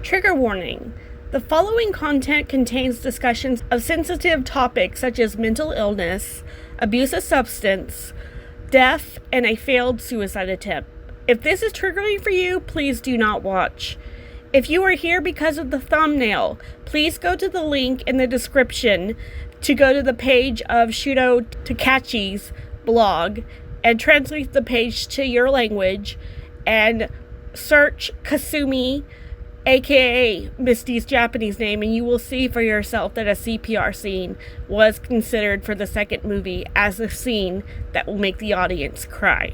Trigger warning. The following content contains discussions of sensitive topics such as mental illness, abuse of substance, death, and a failed suicide attempt. If this is triggering for you, please do not watch. If you are here because of the thumbnail, please go to the link in the description to go to the page of Shudo Takachi's blog and translate the page to your language and search Kasumi, aka Misty's Japanese name, and you will see for yourself that a CPR scene was considered for the second movie as a scene that will make the audience cry.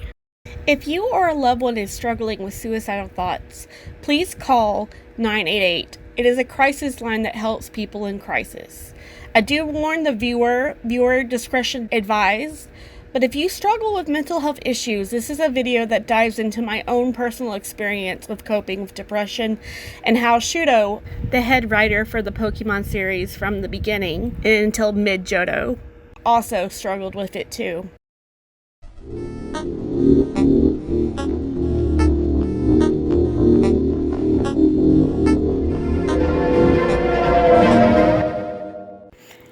If you or a loved one is struggling with suicidal thoughts, please call 988. It is a crisis line that helps people in crisis. I do warn the viewer discretion advised, but if you struggle with mental health issues, this is a video that dives into my own personal experience with coping with depression and how Shudo, the head writer for the Pokemon series from the beginning until mid-Johto, also struggled with it too.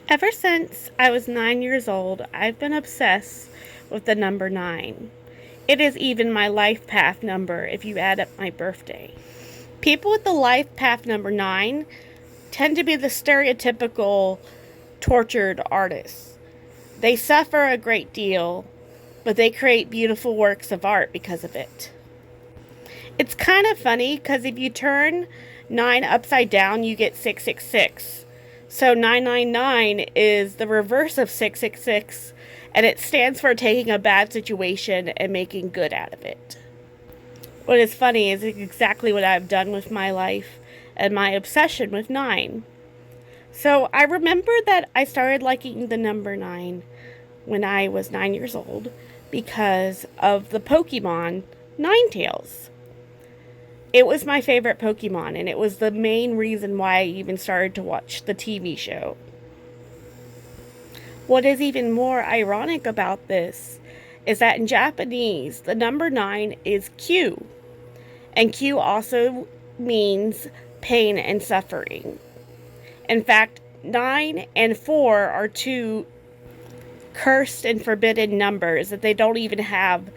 Ever since I was 9 years old, I've been obsessed with the number 9. It is even my life path number if you add up my birthday. People with the life path number 9 tend to be the stereotypical tortured artists. They suffer a great deal, but they create beautiful works of art because of it. It's kind of funny because if you turn 9 upside down, you get 666. So 999 is the reverse of 666, and it stands for taking a bad situation and making good out of it. What is funny is exactly what I've done with my life and my obsession with 9. So I remember that I started liking the number 9 when I was 9 years old because of the Pokemon Ninetales. It was my favorite Pokemon, and it was the main reason why I even started to watch the TV show. What is even more ironic about this is that in Japanese, the number 9 is Q, and Q also means pain and suffering. In fact, 9 and 4 are two cursed and forbidden numbers that they don't even have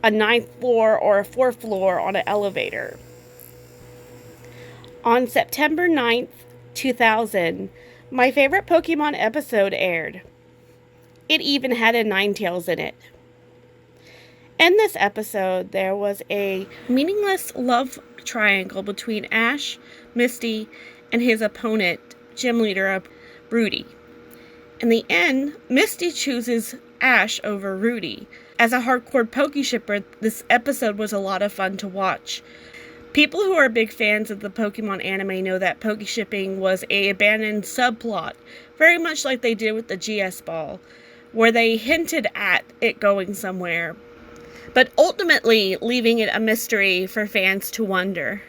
a 9th floor or a 4th floor on an elevator. On September 9th, 2000, my favorite Pokemon episode aired. It even had a Ninetales in it. In this episode, there was a meaningless love triangle between Ash, Misty, and his opponent, gym leader Rudy. In the end, Misty chooses Ash over Rudy. As a hardcore Pokeshipper, this episode was a lot of fun to watch. People who are big fans of the Pokemon anime know that Pokeshipping was an abandoned subplot, very much like they did with the GS Ball, where they hinted at it going somewhere, but ultimately leaving it a mystery for fans to wonder.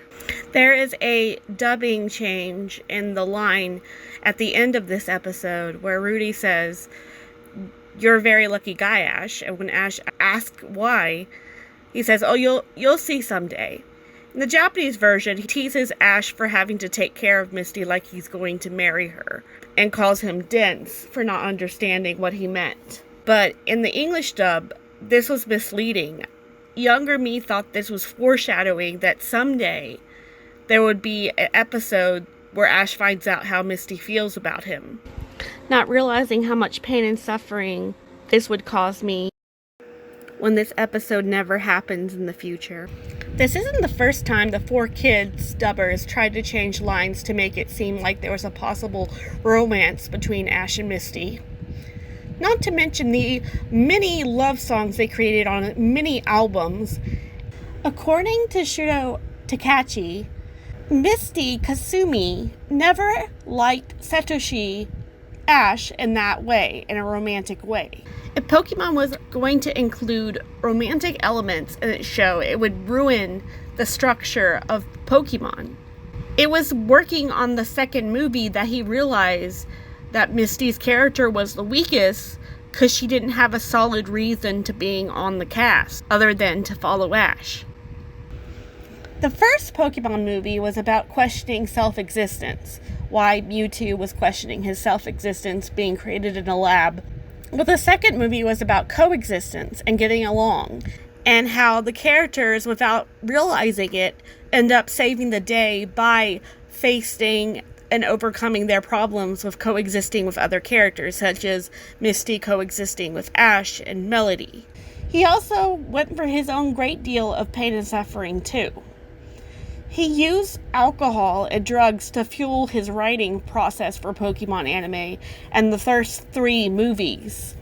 There is a dubbing change in the line at the end of this episode where Rudy says, "You're a very lucky guy, Ash," and when Ash asks why, he says, "Oh, you'll see someday." In the Japanese version, he teases Ash for having to take care of Misty like he's going to marry her, and calls him dense for not understanding what he meant. But in the English dub, this was misleading. Younger me thought this was foreshadowing that someday there would be an episode where Ash finds out how Misty feels about him, not realizing how much pain and suffering this would cause me when this episode never happens in the future. This isn't the first time the 4Kids dubbers tried to change lines to make it seem like there was a possible romance between Ash and Misty. Not to mention the many love songs they created on many albums. According to Shudo Takachi, Misty Kasumi never liked Satoshi Ash in that way, in a romantic way. If Pokemon was going to include romantic elements in its show, it would ruin the structure of Pokemon. It was working on the second movie that he realized that Misty's character was the weakest because she didn't have a solid reason to being on the cast other than to follow Ash. The first Pokemon movie was about questioning self-existence, why Mewtwo was questioning his self-existence being created in a lab. But the second movie was about coexistence and getting along, and how the characters, without realizing it, end up saving the day by facing and overcoming their problems with coexisting with other characters, such as Misty coexisting with Ash and Melody. He also went for his own great deal of pain and suffering, too. He used alcohol and drugs to fuel his writing process for Pokemon anime and the first 3 movies.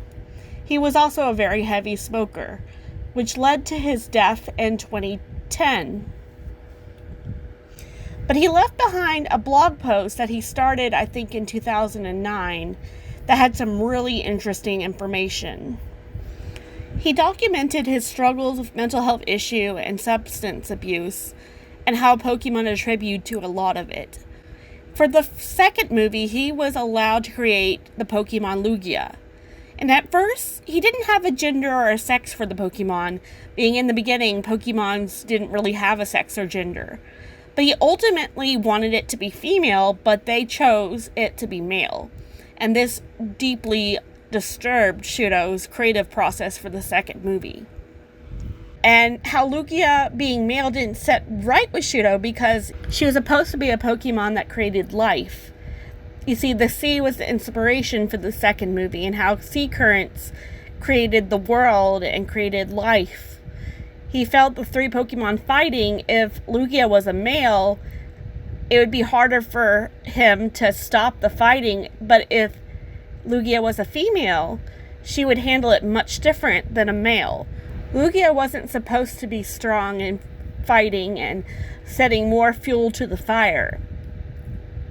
He was also a very heavy smoker, which led to his death in 2010. But he left behind a blog post that he started, I think, in 2009 that had some really interesting information. He documented his struggles with mental health issue and substance abuse, and how Pokemon attribute to a lot of it. For the second movie, he was allowed to create the Pokemon Lugia. And at first, he didn't have a gender or a sex for the Pokemon, being in the beginning, Pokemons didn't really have a sex or gender. But he ultimately wanted it to be female, but they chose it to be male. And this deeply disturbed Shudo's creative process for the second movie. And how Lugia being male didn't set right with Shudo because she was supposed to be a Pokemon that created life. You see, the sea was the inspiration for the second movie, and how sea currents created the world and created life. He felt the 3 Pokemon fighting, if Lugia was a male, it would be harder for him to stop the fighting, but if Lugia was a female, she would handle it much different than a male. Lugia wasn't supposed to be strong and fighting and setting more fuel to the fire.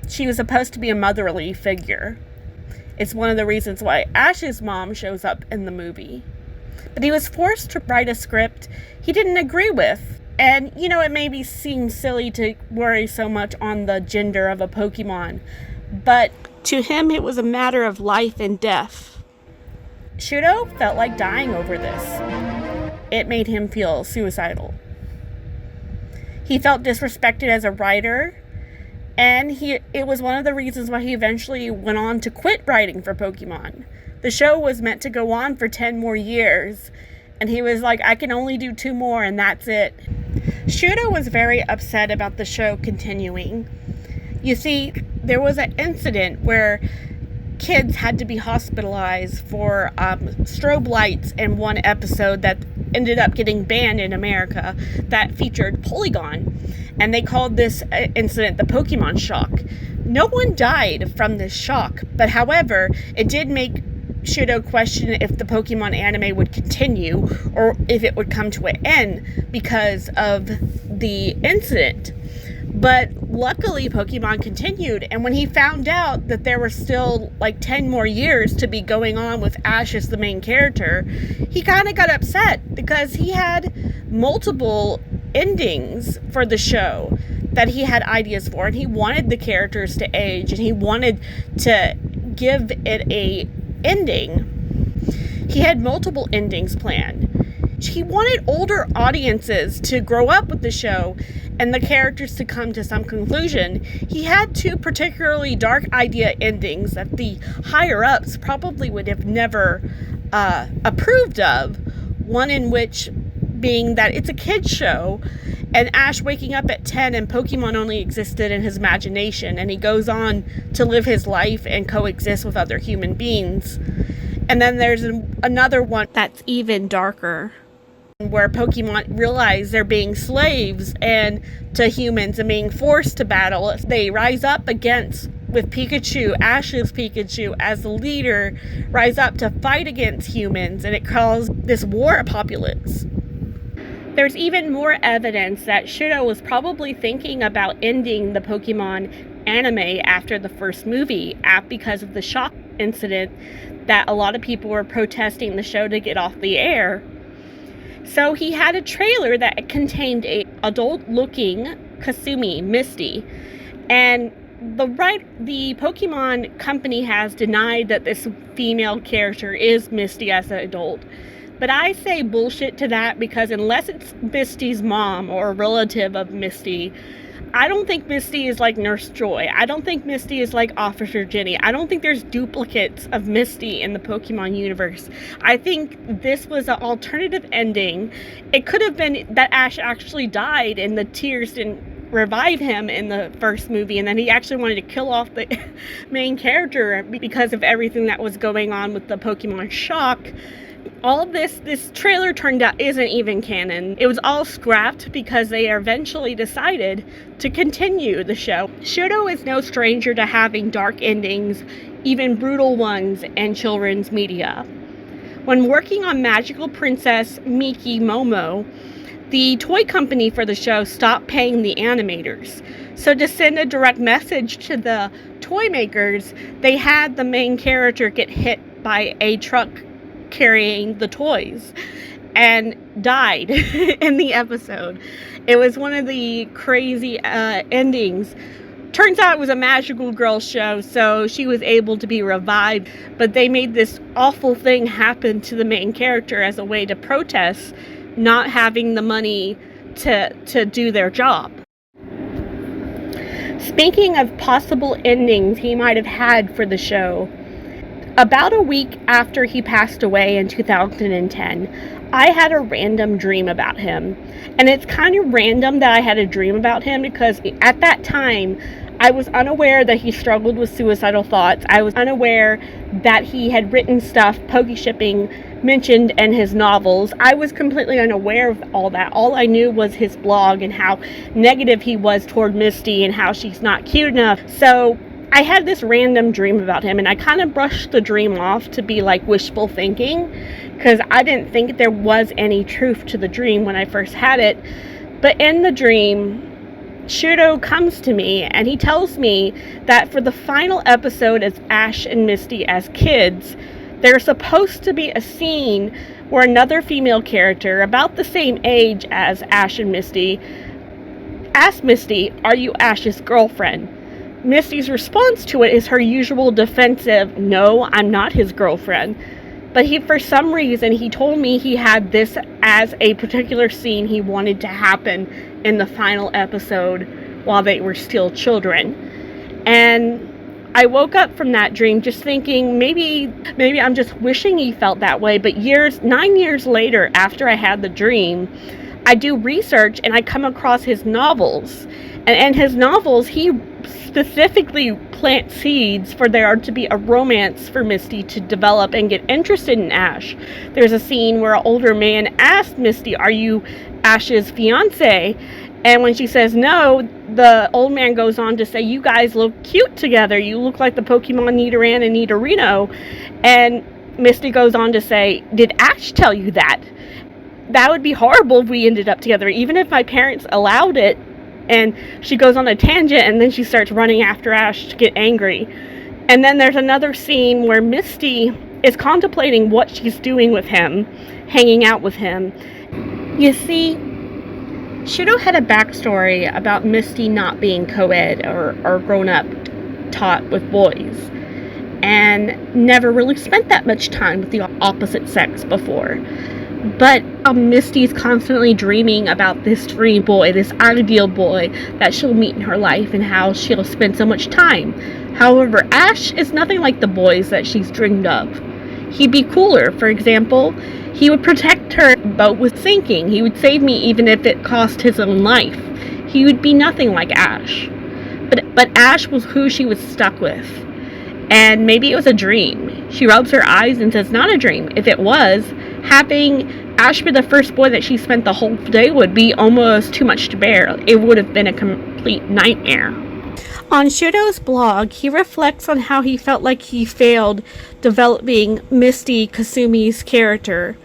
She was supposed to be a motherly figure. It's one of the reasons why Ash's mom shows up in the movie. But he was forced to write a script he didn't agree with. And, it maybe seems silly to worry so much on the gender of a Pokemon, but to him it was a matter of life and death. Shudo felt like dying over this. It made him feel suicidal. He felt disrespected as a writer, and it was one of the reasons why he eventually went on to quit writing for Pokemon. The show was meant to go on for 10 more years, and he was like, I can only do 2 more, and that's it. Shudo was very upset about the show continuing. You see, there was an incident where kids had to be hospitalized for strobe lights in one episode that ended up getting banned in America that featured Polygon. And they called this incident the Pokemon shock. No one died from this shock, but however, it did make Shudo question if the Pokemon anime would continue or if it would come to an end because of the incident. But luckily, Pokemon continued, and when he found out that there were still 10 more years to be going on with Ash as the main character, he kind of got upset because he had multiple endings for the show that he had ideas for, and he wanted the characters to age, and he wanted to give it a ending. He had multiple endings planned. He wanted older audiences to grow up with the show and the characters to come to some conclusion. He had 2 particularly dark idea endings that the higher-ups probably would have never approved of. One in which being that it's a kid's show, and Ash waking up at 10 and Pokemon only existed in his imagination, and he goes on to live his life and coexist with other human beings. And then there's another one that's even darker, where Pokemon realize they're being slaves and to humans and being forced to battle. They rise up against, with Pikachu, Ash's Pikachu as the leader, rise up to fight against humans, and it caused this war apocalypse. There's even more evidence that Shudo was probably thinking about ending the Pokemon anime after the first movie, because of the shock incident that a lot of people were protesting the show to get off the air. So he had a trailer that contained a adult-looking Kasumi, Misty, and the Pokemon company has denied that this female character is Misty as an adult. But I say bullshit to that because unless it's Misty's mom or a relative of Misty, I don't think Misty is like Nurse Joy. I don't think Misty is like Officer Jenny. I don't think there's duplicates of Misty in the Pokemon universe. I think this was an alternative ending. It could have been that Ash actually died and the tears didn't revive him in the first movie, and then he actually wanted to kill off the main character because of everything that was going on with the Pokemon shock. All of this trailer turned out isn't even canon. It was all scrapped because they eventually decided to continue the show. Shudo is no stranger to having dark endings, even brutal ones, in children's media. When working on Magical Princess Miki Momo, the toy company for the show stopped paying the animators. So to send a direct message to the toy makers, they had the main character get hit by a truck carrying the toys and died in the episode. It was one of the crazy endings. Turns out it was a magical girl show, so she was able to be revived, but they made this awful thing happen to the main character as a way to protest not having the money to do their job. Speaking of possible endings he might have had for the show, about a week after he passed away in 2010, I had a random dream about him. And it's kind of random that I had a dream about him because at that time, I was unaware that he struggled with suicidal thoughts. I was unaware that he had written stuff, Pokeshipping, mentioned in his novels. I was completely unaware of all that. All I knew was his blog and how negative he was toward Misty and how she's not cute enough. So I had this random dream about him, and I kind of brushed the dream off to be like wishful thinking because I didn't think there was any truth to the dream when I first had it. But in the dream, Shudo comes to me and he tells me that for the final episode as Ash and Misty as kids, there's supposed to be a scene where another female character about the same age as Ash and Misty asks Misty, "Are you Ash's girlfriend?" Misty's response to it is her usual defensive, "No, I'm not his girlfriend." But for some reason, he told me he had this as a particular scene he wanted to happen in the final episode while they were still children. And I woke up from that dream just thinking maybe I'm just wishing he felt that way. But 9 years later, after I had the dream, I do research and I come across his novels. And in his novels, he specifically plants seeds for there to be a romance for Misty to develop and get interested in Ash. There's a scene where an older man asks Misty, "Are you Ash's fiance?" And when she says no, the old man goes on to say, "You guys look cute together. You look like the Pokemon Nidoran and Nidorino." And Misty goes on to say, "Did Ash tell you that? That would be horrible if we ended up together, even if my parents allowed it." And she goes on a tangent and then she starts running after Ash to get angry. And then there's another scene where Misty is contemplating what she's doing with him, hanging out with him. You see, Shudo had a backstory about Misty not being co-ed or grown up taught with boys and never really spent that much time with the opposite sex before. But Misty's constantly dreaming about this dream boy, this ideal boy that she'll meet in her life and how she'll spend so much time. However, Ash is nothing like the boys that she's dreamed of. He'd be cooler. For example, he would protect her boat was sinking. He would save me even if it cost his own life. He would be nothing like Ash. But Ash was who she was stuck with. And maybe it was a dream. She rubs her eyes and says, "Not a dream." If it was, having Ash be the first boy that she spent the whole day would be almost too much to bear. It would have been a complete nightmare. On Shudo's blog, he reflects on how he felt like he failed developing Misty Kasumi's character.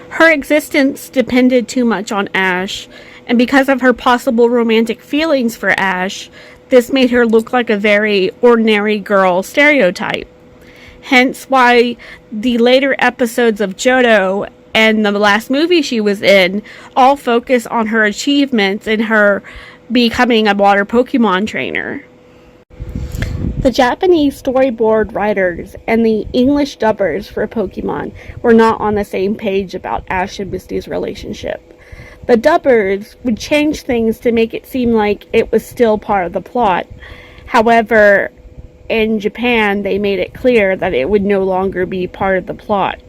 Her existence depended too much on Ash, and because of her possible romantic feelings for Ash, this made her look like a very ordinary girl stereotype. Hence why the later episodes of Johto and the last movie she was in all focus on her achievements and her becoming a water Pokemon trainer. The Japanese storyboard writers and the English dubbers for Pokemon were not on the same page about Ash and Misty's relationship. The dubbers would change things to make it seem like it was still part of the plot. However, in Japan, they made it clear that it would no longer be part of the plot.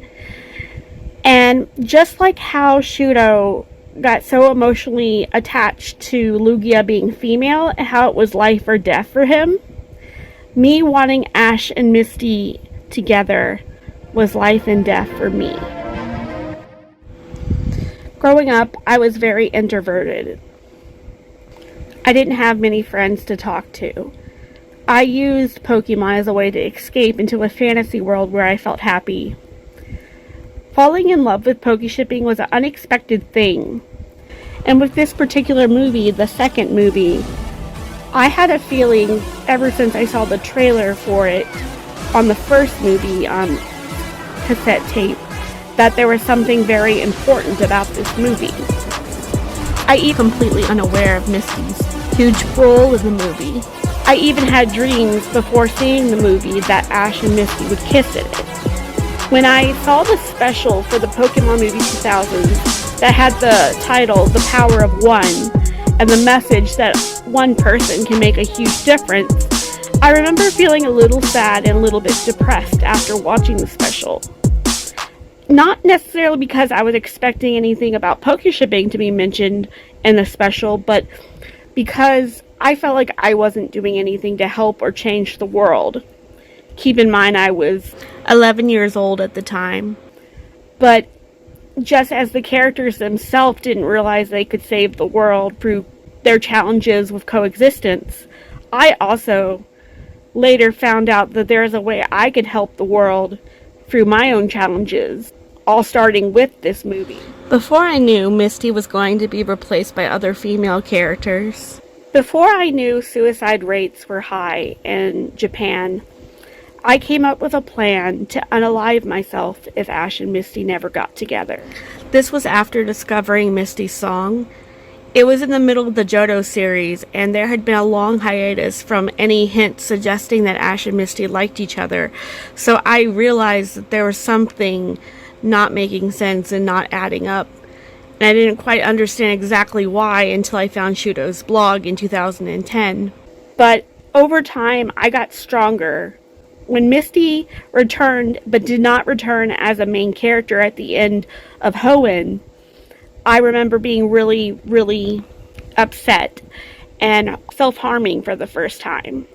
And just like how Shudo got so emotionally attached to Lugia being female and how it was life or death for him, me wanting Ash and Misty together was life and death for me. Growing up, I was very introverted. I didn't have many friends to talk to. I used Pokemon as a way to escape into a fantasy world where I felt happy. Falling in love with Pokeshipping was an unexpected thing. And with this particular movie, the second movie, I had a feeling ever since I saw the trailer for it on the first movie on cassette tape that there was something very important about this movie. I even completely unaware of Misty's huge role in the movie. I even had dreams before seeing the movie that Ash and Misty would kiss in it. When I saw the special for the Pokemon movie 2000s that had the title The Power of One and the message that one person can make a huge difference, I remember feeling a little sad and a little bit depressed after watching the special. Not necessarily because I was expecting anything about Pokeshipping to be mentioned in the special, but because I felt like I wasn't doing anything to help or change the world. Keep in mind I was 11 years old at the time. But just as the characters themselves didn't realize they could save the world through their challenges with coexistence, I also later found out that there is a way I could help the world through my own challenges, all starting with this movie. Before I knew Misty was going to be replaced by other female characters, before I knew suicide rates were high in Japan, I came up with a plan to unalive myself if Ash and Misty never got together. This was after discovering Misty's song. It was in the middle of the Johto series, and there had been a long hiatus from any hint suggesting that Ash and Misty liked each other, so I realized that there was something not making sense and not adding up. And I didn't quite understand exactly why until I found Shudo's blog in 2010. But over time, I got stronger. When Misty returned, but did not return as a main character at the end of Hoenn, I remember being really, really upset and self-harming for the first time.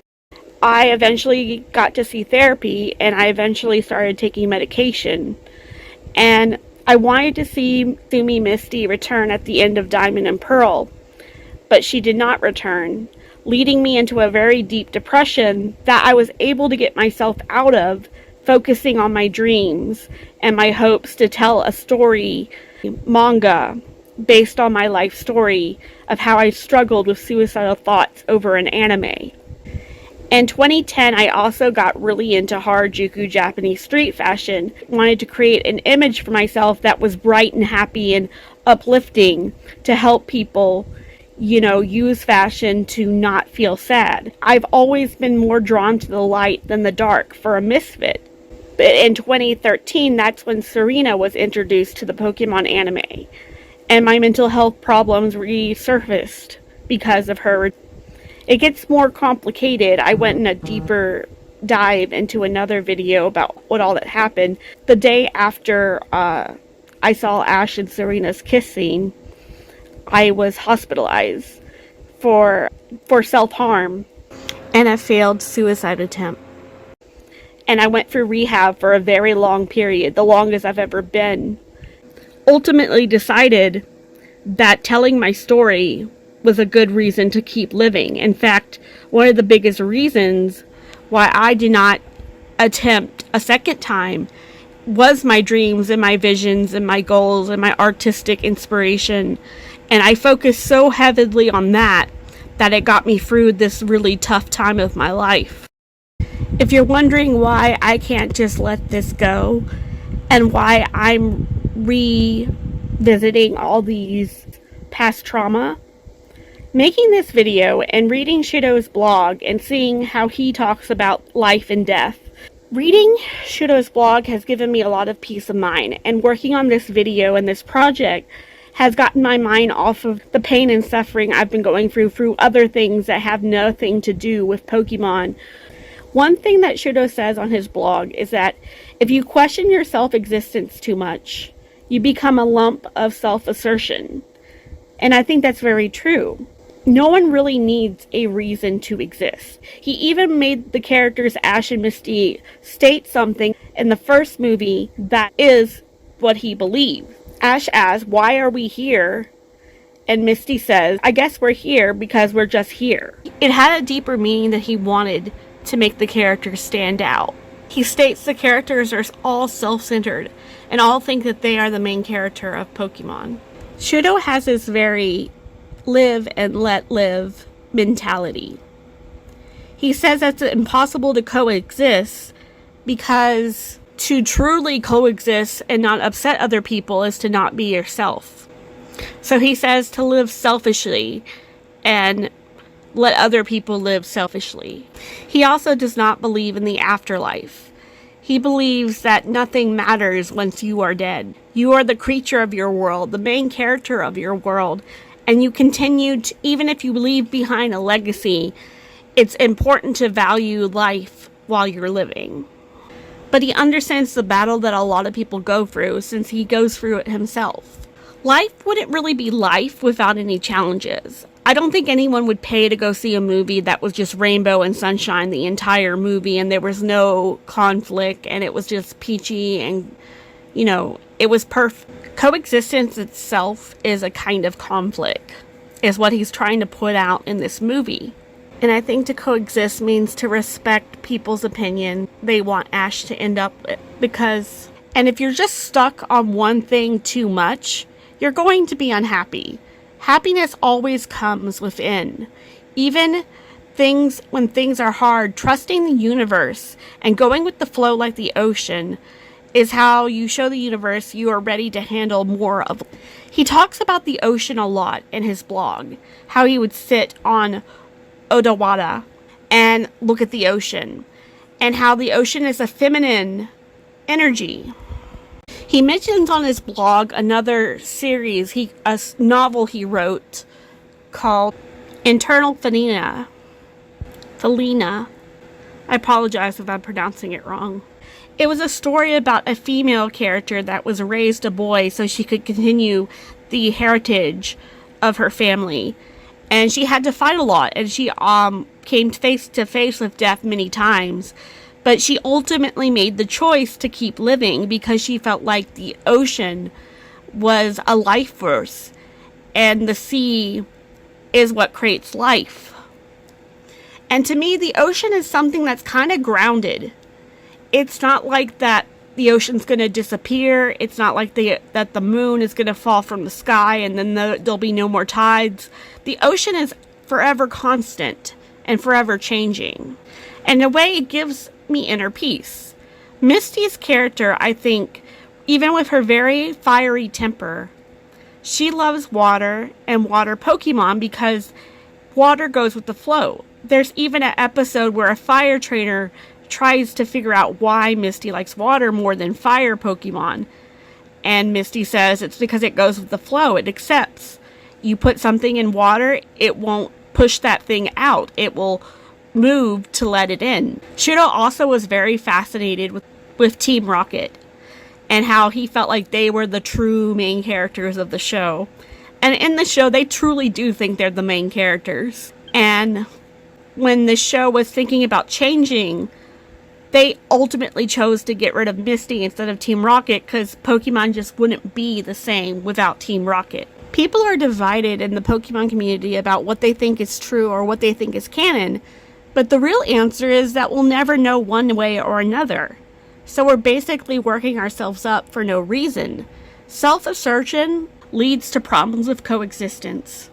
I eventually got to see therapy, and I eventually started taking medication. And I wanted to see Sumi Misty return at the end of Diamond and Pearl, but she did not return, leading me into a very deep depression that I was able to get myself out of, focusing on my dreams and my hopes to tell a story, manga, based on my life story of how I struggled with suicidal thoughts over an anime. In 2010, I also got really into Harajuku Japanese street fashion. Wanted to create an image for myself that was bright and happy and uplifting to help people, use fashion to not feel sad. I've always been more drawn to the light than the dark for a misfit. But in 2013, that's when Serena was introduced to the Pokemon anime, and my mental health problems resurfaced because of her. It gets more complicated. I went in a deeper dive into another video about what all that happened. The day after I saw Ash and Serena's kiss scene, I was hospitalized for self-harm and a failed suicide attempt. And I went through rehab for a very long period, the longest I've ever been. Ultimately decided that telling my story was a good reason to keep living. In fact, one of the biggest reasons why I did not attempt a second time was my dreams and my visions and my goals and my artistic inspiration. And I focused so heavily on that it got me through this really tough time of my life. If you're wondering why I can't just let this go and why I'm revisiting all these past trauma, Making this video and reading Shudo's blog and seeing how he talks about life and death. Reading Shudo's blog has given me a lot of peace of mind, and working on this video and this project has gotten my mind off of the pain and suffering I've been going through other things that have nothing to do with Pokemon. One thing that Shudo says on his blog is that if you question your self-existence too much, you become a lump of self-assertion. And I think that's very true. No one really needs a reason to exist. He even made the characters Ash and Misty state something in the first movie that is what he believed. Ash asks, "Why are we here?" And Misty says, "I guess we're here because we're just here." It had a deeper meaning that he wanted to make the characters stand out. He states the characters are all self-centered and all think that they are the main character of Pokemon. Shudo has this very live and let live mentality. He says that it's impossible to coexist because to truly coexist and not upset other people is to not be yourself. So he says to live selfishly and let other people live selfishly. He also does not believe in the afterlife. He believes that nothing matters once you are dead. You are the creature of your world, the main character of your world, and you continue to, even if you leave behind a legacy, it's important to value life while you're living. But he understands the battle that a lot of people go through since he goes through it himself. Life wouldn't really be life without any challenges. I don't think anyone would pay to go see a movie that was just rainbow and sunshine the entire movie and there was no conflict and it was just peachy and, it was perfect. Coexistence itself is a kind of conflict, is what he's trying to put out in this movie. And I think to coexist means to respect people's opinion they want Ash to end up with. And if you're just stuck on one thing too much, you're going to be unhappy. Happiness always comes within. Even when things are hard, trusting the universe and going with the flow like the ocean is how you show the universe you are ready to handle more of. He talks about the ocean a lot in his blog, how he would sit on Odawara and look at the ocean, and how the ocean is a feminine energy. He mentions on his blog another series, a novel he wrote called Internal Felina. I apologize if I'm pronouncing it wrong. It was a story about a female character that was raised a boy so she could continue the heritage of her family. And she had to fight a lot, and she came face to face with death many times. But she ultimately made the choice to keep living because she felt like the ocean was a life force, and the sea is what creates life. And to me, the ocean is something that's kind of grounded. It's not like that the ocean's going to disappear. It's not like that the moon is going to fall from the sky and then there'll be no more tides. The ocean is forever constant and forever changing. And in a way, it gives me inner peace. Misty's character, I think, even with her very fiery temper, she loves water and water Pokemon because water goes with the flow. There's even an episode where a fire trainer tries to figure out why Misty likes water more than fire Pokemon. And Misty says it's because it goes with the flow. It accepts. You put something in water, it won't push that thing out. It will move to let it in. Shudo also was very fascinated with Team Rocket and how he felt like they were the true main characters of the show. And in the show, they truly do think they're the main characters. And when the show was thinking about changing, they ultimately chose to get rid of Misty instead of Team Rocket because Pokemon just wouldn't be the same without Team Rocket. People are divided in the Pokemon community about what they think is true or what they think is canon, but the real answer is that we'll never know one way or another. So we're basically working ourselves up for no reason. Self-assertion leads to problems with coexistence.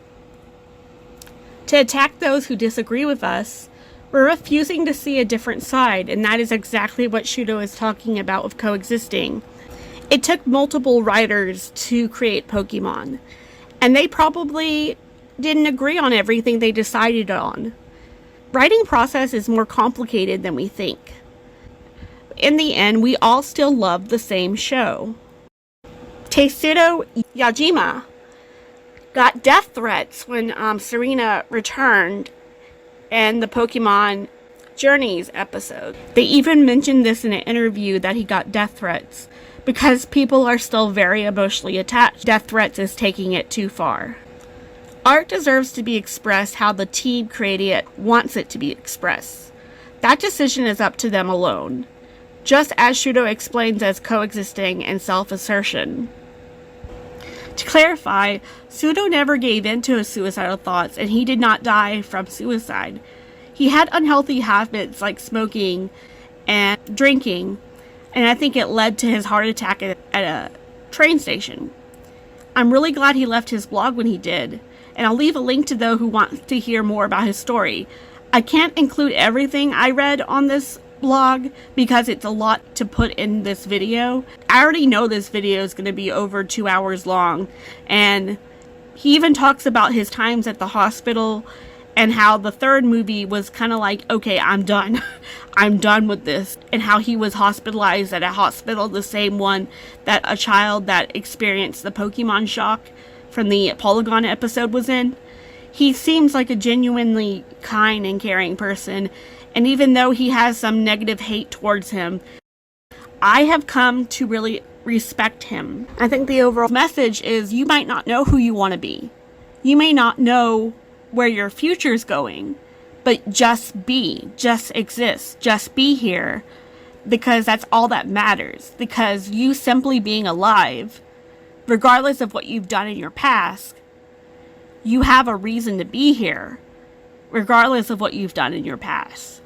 To attack those who disagree with us, we're refusing to see a different side, and that is exactly what Shudo is talking about with coexisting. It took multiple writers to create Pokemon, and they probably didn't agree on everything they decided on. Writing process is more complicated than we think. In the end, we all still love the same show. Tetsudo Yajima got death threats when Serena returned in the Pokemon Journeys episode. They even mentioned this in an interview that he got death threats because people are still very emotionally attached. Death threats is taking it too far. Art deserves to be expressed how the team creating it wants it to be expressed. That decision is up to them alone, just as Shudo explains as coexisting and self-assertion. To clarify, Shudo never gave in to his suicidal thoughts, and he did not die from suicide. He had unhealthy habits like smoking and drinking, and I think it led to his heart attack at a train station. I'm really glad he left his blog when he did, and I'll leave a link to those who want to hear more about his story. I can't include everything I read on this blog because it's a lot to put in this video. I already know this video is going to be over 2 hours long, and he even talks about his times at the hospital and how the third movie was kind of like, okay, I'm done. I'm done with this. And how he was hospitalized at a hospital, the same one that a child that experienced the Pokemon shock from the Polygon episode was in. He seems like a genuinely kind and caring person, and even though he has some negative hate towards him, I have come to really respect him. I think the overall message is you might not know who you want to be. You may not know where your future's going, but just be, just exist, just be here, because that's all that matters. Because you simply being alive, regardless of what you've done in your past, you have a reason to be here, regardless of what you've done in your past.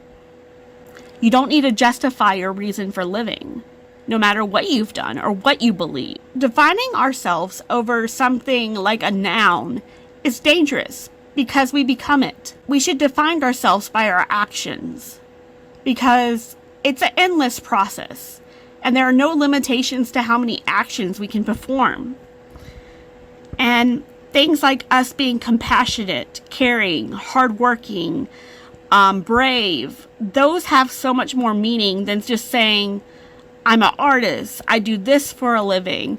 You don't need to justify your reason for living, no matter what you've done or what you believe. Defining ourselves over something like a noun is dangerous because we become it. We should define ourselves by our actions because it's an endless process and there are no limitations to how many actions we can perform. And things like us being compassionate, caring, hardworking, brave, those have so much more meaning than just saying, I'm an artist, I do this for a living,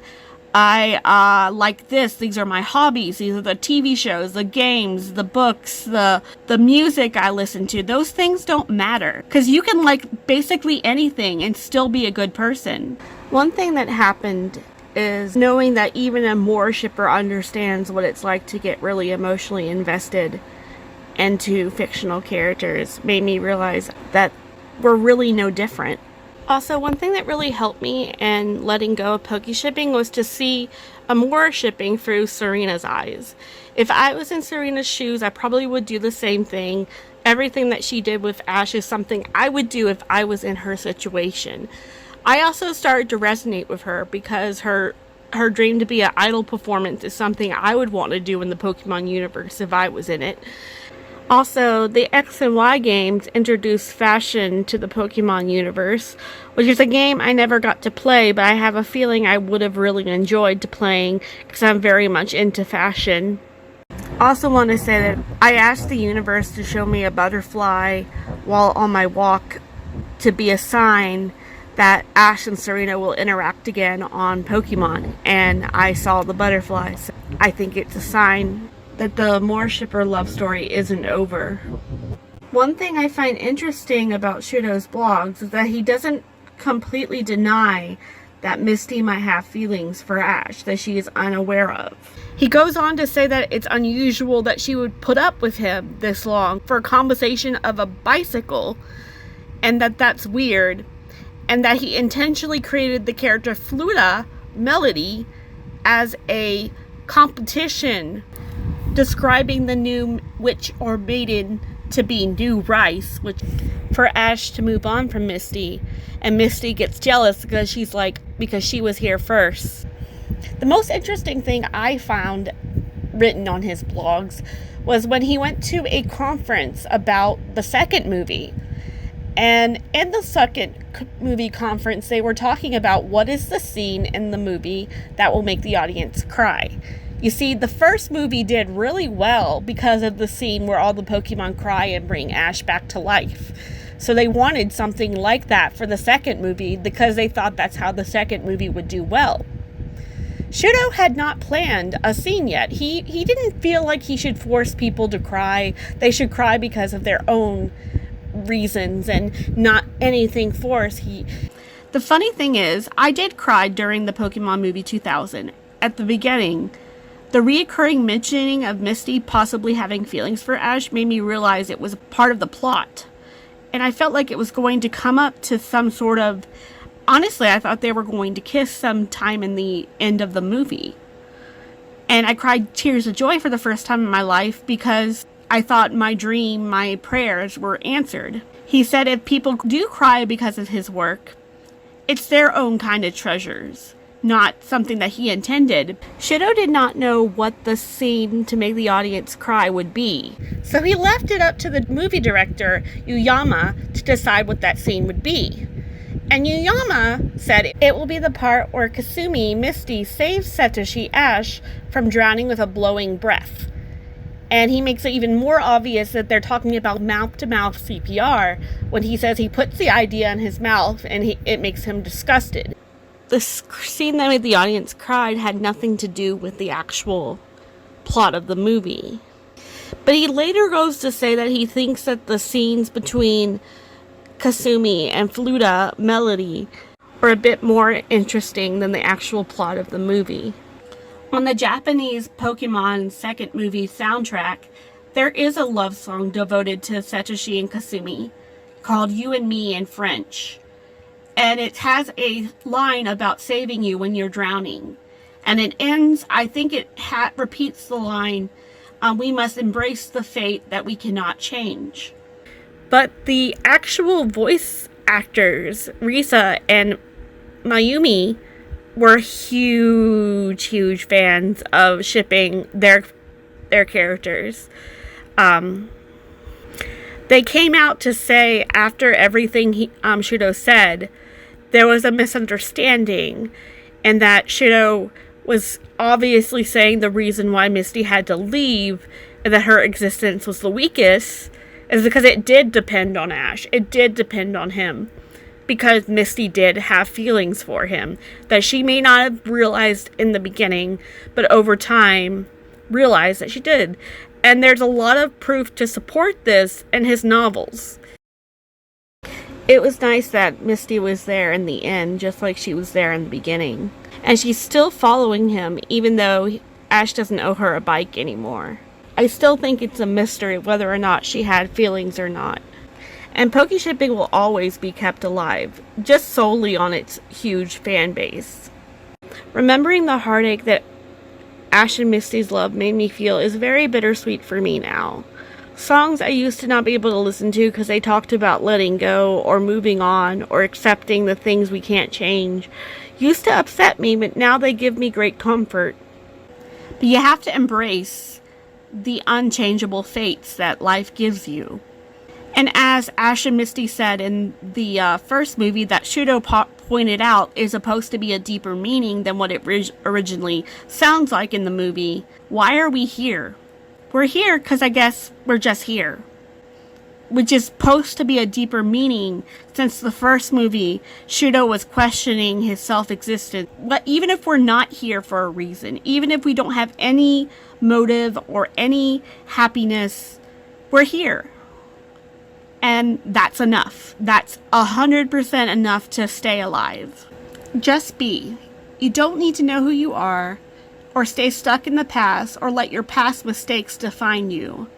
I like this, these are my hobbies, these are the TV shows, the games, the books, the music I listen to. Those things don't matter because you can like basically anything and still be a good person. One thing that happened is knowing that even a Moore shipper understands what it's like to get really emotionally invested into fictional characters made me realize that we're really no different. Also, one thing that really helped me in letting go of Poke shipping was to see a Moore shipping through Serena's eyes. If I was in Serena's shoes, I probably would do the same thing. Everything that she did with Ash is something I would do if I was in her situation. I also started to resonate with her because her dream to be an idol performance is something I would want to do in the Pokemon universe if I was in it. Also, the X and Y games introduced fashion to the Pokemon universe, which is a game I never got to play, but I have a feeling I would have really enjoyed playing because I'm very much into fashion. Also want to say that I asked the universe to show me a butterfly while on my walk to be a sign that Ash and Serena will interact again on Pokemon, and I saw the butterfly. So I think it's a sign that the Moore shipper love story isn't over. One thing I find interesting about Shudo's blogs is that he doesn't completely deny that Misty might have feelings for Ash that she is unaware of. He goes on to say that it's unusual that she would put up with him this long for a conversation of a bicycle, and that that's weird, and that he intentionally created the character Fluta Melody as a competition describing the new witch or maiden to be new rice, which for Ash to move on from Misty, and Misty gets jealous because because she was here first. The most interesting thing I found written on his blogs was when he went to a conference about the second movie. And in the second movie conference, they were talking about what is the scene in the movie that will make the audience cry. You see, the first movie did really well because of the scene where all the Pokemon cry and bring Ash back to life. So they wanted something like that for the second movie because they thought that's how the second movie would do well. Shudo had not planned a scene yet. He didn't feel like he should force people to cry. They should cry because of their own reasons and not anything forced. The funny thing is, I did cry during the Pokemon movie 2000. At the beginning, the reoccurring mentioning of Misty possibly having feelings for Ash made me realize it was part of the plot. And I felt like it was going to come up to some sort of... Honestly, I thought they were going to kiss sometime in the end of the movie. And I cried tears of joy for the first time in my life because I thought my dream, my prayers were answered. He said if people do cry because of his work, it's their own kind of treasures, not something that he intended. Shudo did not know what the scene to make the audience cry would be. So he left it up to the movie director, Yuyama, to decide what that scene would be. And Yuyama said it will be the part where Kasumi, Misty, saves Satoshi Ash from drowning with a blowing breath. And he makes it even more obvious that they're talking about mouth-to-mouth CPR when he says he puts the idea in his mouth and it makes him disgusted. The scene that made the audience cry had nothing to do with the actual plot of the movie. But he later goes to say that he thinks that the scenes between Kasumi and Fluta Melody are a bit more interesting than the actual plot of the movie. On the Japanese Pokemon second movie soundtrack, there is a love song devoted to Satoshi and Kasumi called You and Me in French. And it has a line about saving you when you're drowning. And it ends, I think it repeats the line, we must embrace the fate that we cannot change. But the actual voice actors, Risa and Mayumi, were huge fans of shipping their characters. They came out to say after everything Shudo said, there was a misunderstanding, and that Shudo was obviously saying the reason why Misty had to leave and that her existence was the weakest is because it did depend on Ash. It did depend on him. Because Misty did have feelings for him that she may not have realized in the beginning, but over time realized that she did. And there's a lot of proof to support this in his novels. It was nice that Misty was there in the end, just like she was there in the beginning. And she's still following him, even though Ash doesn't owe her a bike anymore. I still think it's a mystery whether or not she had feelings or not. And Pokeshipping will always be kept alive, just solely on its huge fan base. Remembering the heartache that Ash and Misty's love made me feel is very bittersweet for me now. Songs I used to not be able to listen to because they talked about letting go or moving on or accepting the things we can't change used to upset me, but now they give me great comfort. But you have to embrace the unchangeable fates that life gives you. And as Ash and Misty said in the first movie that Shudo pointed out is supposed to be a deeper meaning than what it originally sounds like in the movie, why are we here? We're here because I guess we're just here. Which is supposed to be a deeper meaning since the first movie, Shudo was questioning his self-existence. But even if we're not here for a reason, even if we don't have any motive or any happiness, we're here. And that's enough. That's 100% enough to stay alive. Just be. You don't need to know who you are, or stay stuck in the past, or let your past mistakes define you.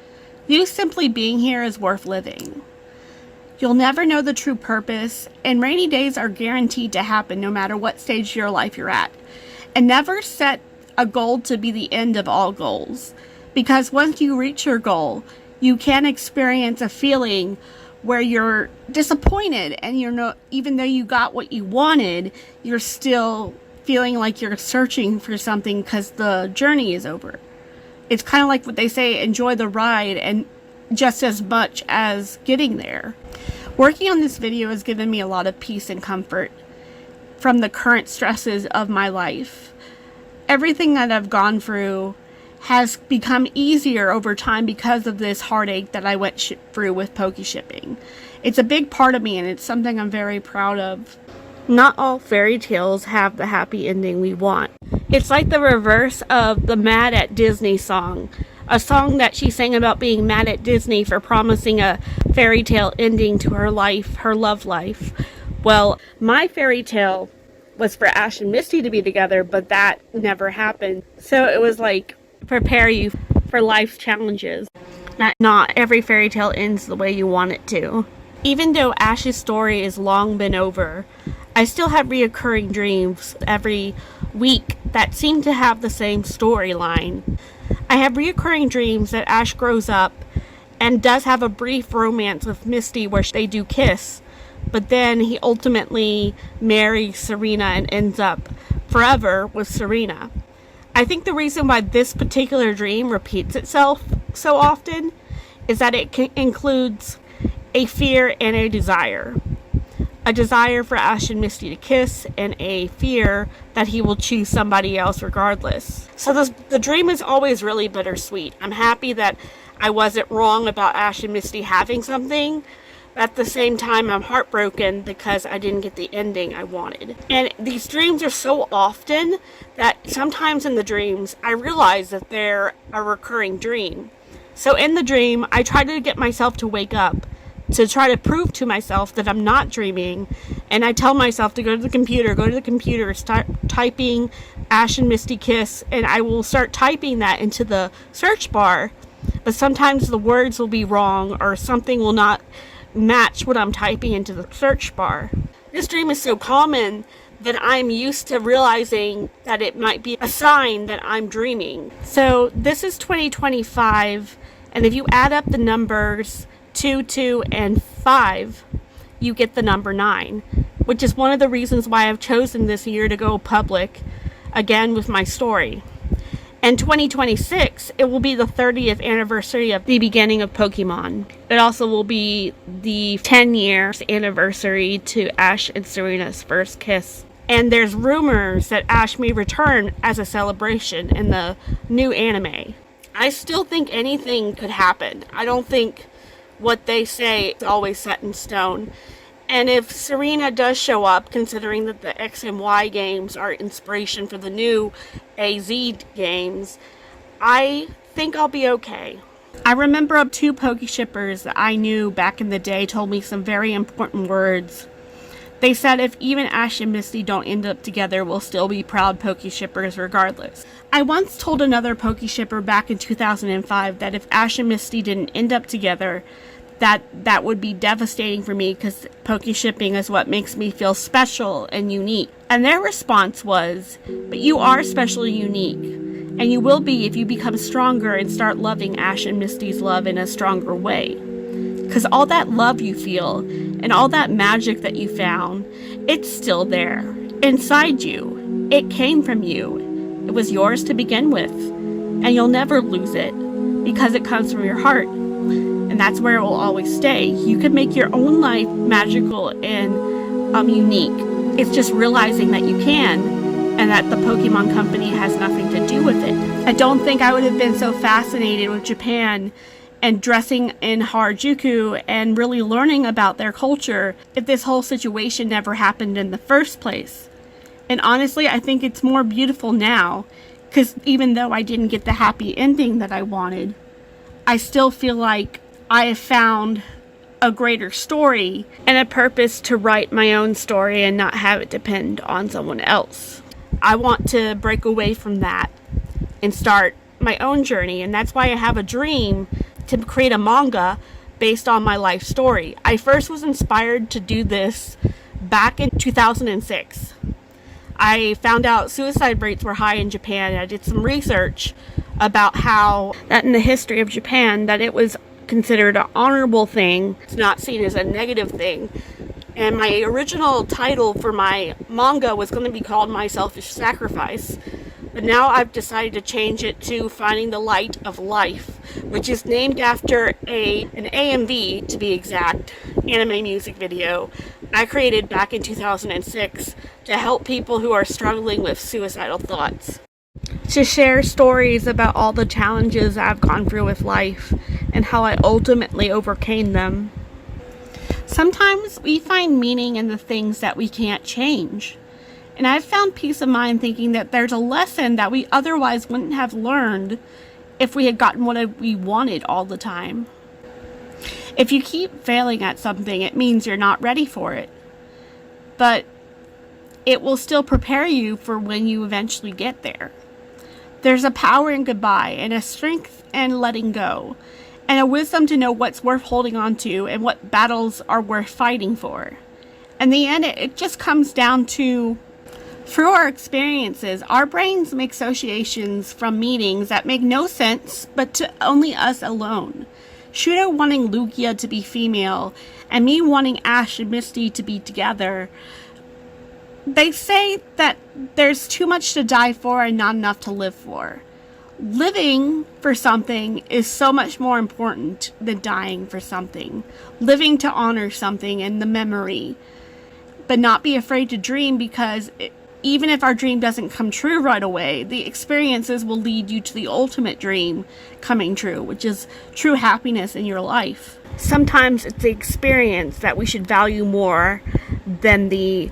You simply being here is worth living. You'll never know the true purpose, and rainy days are guaranteed to happen no matter what stage of your life you're at. And never set a goal to be the end of all goals, because once you reach your goal, you can experience a feeling where you're disappointed and you're not, even though you got what you wanted, you're still feeling like you're searching for something because the journey is over. It's kind of like what they say, enjoy the ride and just as much as getting there. Working on this video has given me a lot of peace and comfort from the current stresses of my life. everything that I've gone through has become easier over time because of this heartache that I went through with poke shipping. It's a big part of me, and it's something I'm very proud of. Not all fairy tales have the happy ending we want. It's like the reverse of the Mad at Disney song. A song that she sang about being mad at Disney for promising a fairy tale ending to her life, her love life. Well, my fairy tale was for Ash and Misty to be together, but that never happened. So it was like, prepare you for life's challenges. Not every fairy tale ends the way you want it to. Even though Ash's story is long been over, I still have reoccurring dreams every week that seem to have the same storyline. I have reoccurring dreams that Ash grows up and does have a brief romance with Misty where they do kiss, but then he ultimately marries Serena and ends up forever with Serena. I think the reason why this particular dream repeats itself so often is that it includes a fear and a desire. A desire for Ash and Misty to kiss, and a fear that he will choose somebody else regardless. So the dream is always really bittersweet. I'm happy that I wasn't wrong about Ash and Misty having something. At the same time, I'm heartbroken because I didn't get the ending I wanted. And these dreams are so often that sometimes in the dreams, I realize that they're a recurring dream. So in the dream, I try to get myself to wake up, to try to prove to myself that I'm not dreaming. And I tell myself to go to the computer, start typing Ash and Misty kiss, and I will start typing that into the search bar. But sometimes the words will be wrong, or something will not match what I'm typing into the search bar. This dream is so common that I'm used to realizing that it might be a sign that I'm dreaming. So this is 2025, and if you add up the numbers 2, 2, and 5, you get the number 9, which is one of the reasons why I've chosen this year to go public again with my story. And 2026, it will be the 30th anniversary of the beginning of Pokemon. It also will be the 10 years anniversary to Ash and Serena's first kiss. And there's rumors that Ash may return as a celebration in the new anime. I still think anything could happen. I don't think what they say is always set in stone. And if Serena does show up, considering that the X and Y games are inspiration for the new AZ games, I think I'll be okay. I remember 2 Poke shippers that I knew back in the day told me some very important words. They said if even Ash and Misty don't end up together, we'll still be proud Poke shippers regardless. I once told another Poke shipper back in 2005 that if Ash and Misty didn't end up together, that would be devastating for me because poke shipping is what makes me feel special and unique. And their response was, but you are special and unique, and you will be if you become stronger and start loving Ash and Misty's love in a stronger way. Because all that love you feel and all that magic that you found, it's still there, inside you. It came from you. It was yours to begin with, and you'll never lose it because it comes from your heart. And that's where it will always stay. You can make your own life magical and unique. It's just realizing that you can, and that the Pokemon Company has nothing to do with it. I don't think I would have been so fascinated with Japan and dressing in Harajuku and really learning about their culture if this whole situation never happened in the first place. And honestly, I think it's more beautiful now, because even though I didn't get the happy ending that I wanted, I still feel like I have found a greater story and a purpose to write my own story and not have it depend on someone else. I want to break away from that and start my own journey, and that's why I have a dream to create a manga based on my life story. I first was inspired to do this back in 2006. I found out suicide rates were high in Japan, and I did some research about how that in the history of Japan that it was considered an honorable thing. It's not seen as a negative thing. And my original title for my manga was going to be called My Selfish Sacrifice. But now I've decided to change it to Finding the Light of Life, which is named after an AMV, to be exact, anime music video I created back in 2006 to help people who are struggling with suicidal thoughts. to share stories about all the challenges I've gone through with life and how I ultimately overcame them. Sometimes we find meaning in the things that we can't change. And I've found peace of mind thinking that there's a lesson that we otherwise wouldn't have learned if we had gotten what we wanted all the time. If you keep failing at something, it means you're not ready for it. But it will still prepare you for when you eventually get there. There's a power in goodbye, and a strength in letting go, and a wisdom to know what's worth holding on to and what battles are worth fighting for. In the end, it just comes down to, through our experiences, our brains make associations from meanings that make no sense but to only us alone. Shudo wanting Lugia to be female, and me wanting Ash and Misty to be together. They say that there's too much to die for and not enough to live for. Living for something is so much more important than dying for something. Living to honor something and the memory. But not be afraid to dream, because even if our dream doesn't come true right away, the experiences will lead you to the ultimate dream coming true, which is true happiness in your life. Sometimes it's the experience that we should value more than the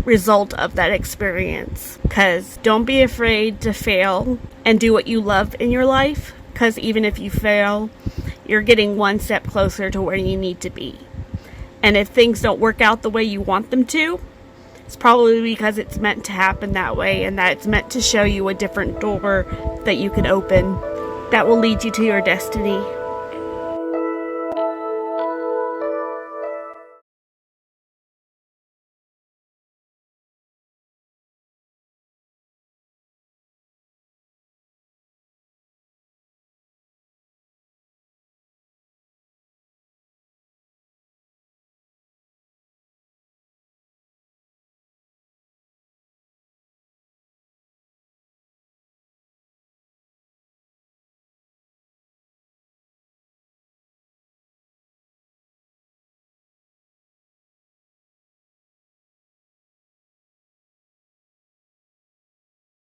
result of that experience. Because don't be afraid to fail and do what you love in your life, because even if you fail, you're getting one step closer to where you need to be. And if things don't work out the way you want them to, it's probably because it's meant to happen that way, and that it's meant to show you a different door that you can open that will lead you to your destiny.